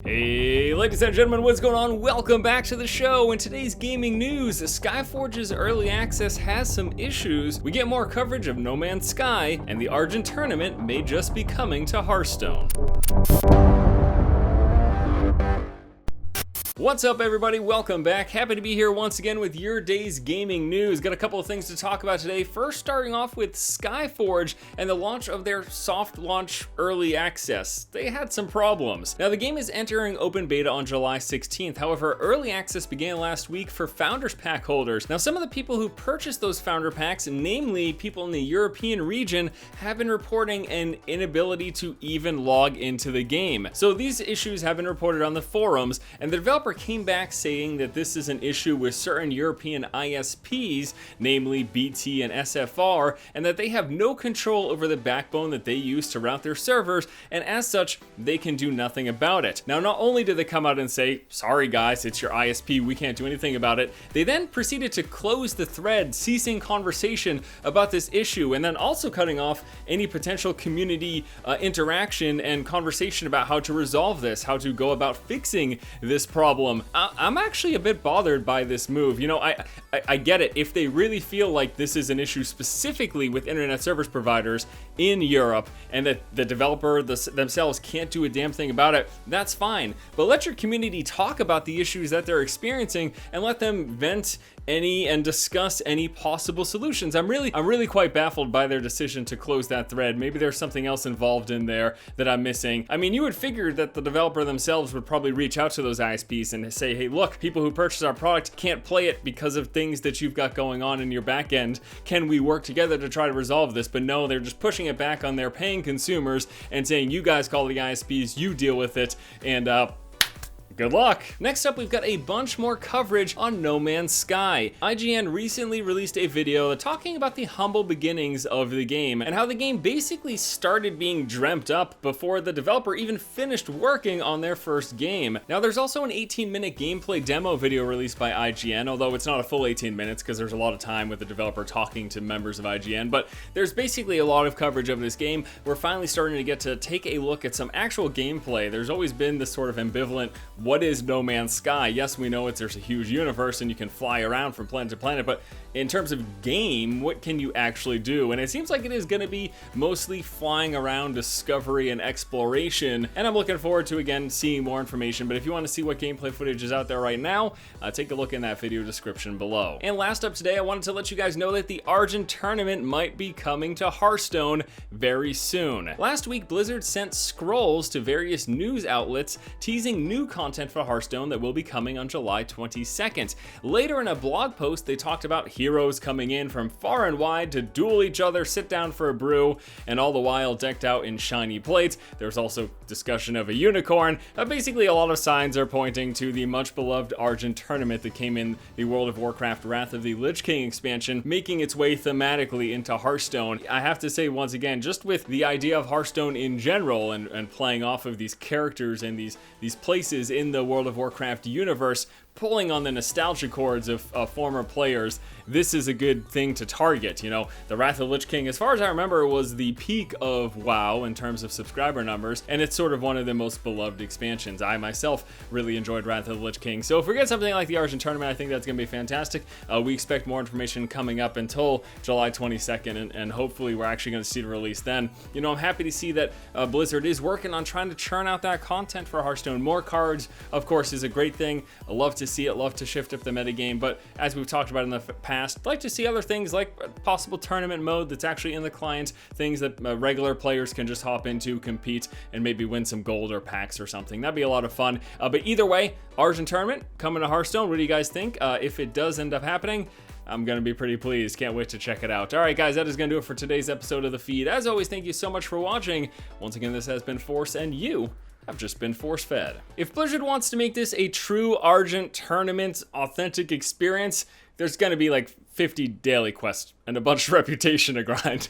Hey ladies and gentlemen, what's going on? Welcome back to the show. In today's gaming news, Skyforge's early access has some issues, we get more coverage of No Man's Sky, and the Argent tournament may just be coming to Hearthstone. What's up everybody, welcome back. Happy to be here once again with your day's gaming news. Got a couple of things to talk about today. First, starting off with Skyforge and the launch of their soft launch early access. They had some problems. Now the game is entering open beta on July 16th. However, early access began last week for Founders Pack holders. Now some of the people who purchased those Founder Packs, namely people in the European region, have been reporting an inability to even log into the game. So these issues have been reported on the forums, and the developer came back saying that this is an issue with certain European ISPs, namely BT and SFR, and that they have no control over the backbone that they use to route their servers, and as such, they can do nothing about it. Now, not only did they come out and say, sorry guys, it's your ISP, we can't do anything about it, they then proceeded to close the thread, ceasing conversation about this issue, and then also cutting off any potential community interaction and conversation about how to resolve this, how to go about fixing this problem. I'm actually a bit bothered by this move. You know, I get it. If they really feel like this is an issue specifically with internet service providers in Europe and that the developer themselves can't do a damn thing about it, that's fine. But let your community talk about the issues that they're experiencing and let them vent and discuss any possible solutions. I'm really quite baffled by their decision to close that thread. Maybe there's something else involved in there that I'm missing. I mean, you would figure that the developer themselves would probably reach out to those ISPs and say, hey, look, people who purchase our product can't play it because of things that you've got going on in your back end. Can we work together to try to resolve this? But no, they're just pushing it back on their paying consumers and saying, you guys call the ISPs, you deal with it, and good luck. Next up, we've got a bunch more coverage on No Man's Sky. IGN recently released a video talking about the humble beginnings of the game and how the game basically started being dreamt up before the developer even finished working on their first game. Now, there's also an 18-minute gameplay demo video released by IGN, although it's not a full 18 minutes because there's a lot of time with the developer talking to members of IGN, but there's basically a lot of coverage of this game. We're finally starting to get to take a look at some actual gameplay. There's always been this sort of ambivalent, what is No Man's Sky? Yes, we know there's a huge universe and you can fly around from planet to planet, but in terms of game, what can you actually do? And it seems like it is going to be mostly flying around, discovery and exploration, and I'm looking forward to, again, seeing more information. But if you want to see what gameplay footage is out there right now, take a look in that video description below. And last up today, I wanted to let you guys know that the Argent tournament might be coming to Hearthstone very soon. Last week, Blizzard sent scrolls to various news outlets teasing new content for Hearthstone that will be coming on July 22nd. Later in a blog post, they talked about heroes coming in from far and wide to duel each other, sit down for a brew, and all the while decked out in shiny plates. There's also discussion of a unicorn. Basically, a lot of signs are pointing to the much beloved Argent tournament that came in the World of Warcraft Wrath of the Lich King expansion, making its way thematically into Hearthstone. I have to say once again, just with the idea of Hearthstone in general and playing off of these characters and these places in the World of Warcraft universe, pulling on the nostalgia chords of former players, this is a good thing to target. You know, the Wrath of the Lich King, as far as I remember, was the peak of WoW in terms of subscriber numbers, and it's sort of one of the most beloved expansions. I myself really enjoyed Wrath of the Lich King, so if we get something like the Argent tournament, I think that's going to be fantastic. We expect more information coming up until July 22nd, and hopefully we're actually going to see the release then. You know, I'm happy to see that Blizzard is working on trying to churn out that content for Hearthstone. More cards, of course, is a great thing. I love to see it, love to shift up the metagame, but as we've talked about in the past, I'd like to see other things like a possible tournament mode that's actually in the client, things that regular players can just hop into, compete, and maybe win some gold or packs or something. That'd be a lot of fun. But either way, Argent tournament coming to Hearthstone. What do you guys think? If it does end up happening, I'm going to be pretty pleased. Can't wait to check it out. All right, guys, that is going to do it for today's episode of The Feed. As always, thank you so much for watching. Once again, this has been Force, and you have just been force-fed. If Blizzard wants to make this a true Argent tournament authentic experience, there's going to be like 50 daily quests and a bunch of reputation to grind.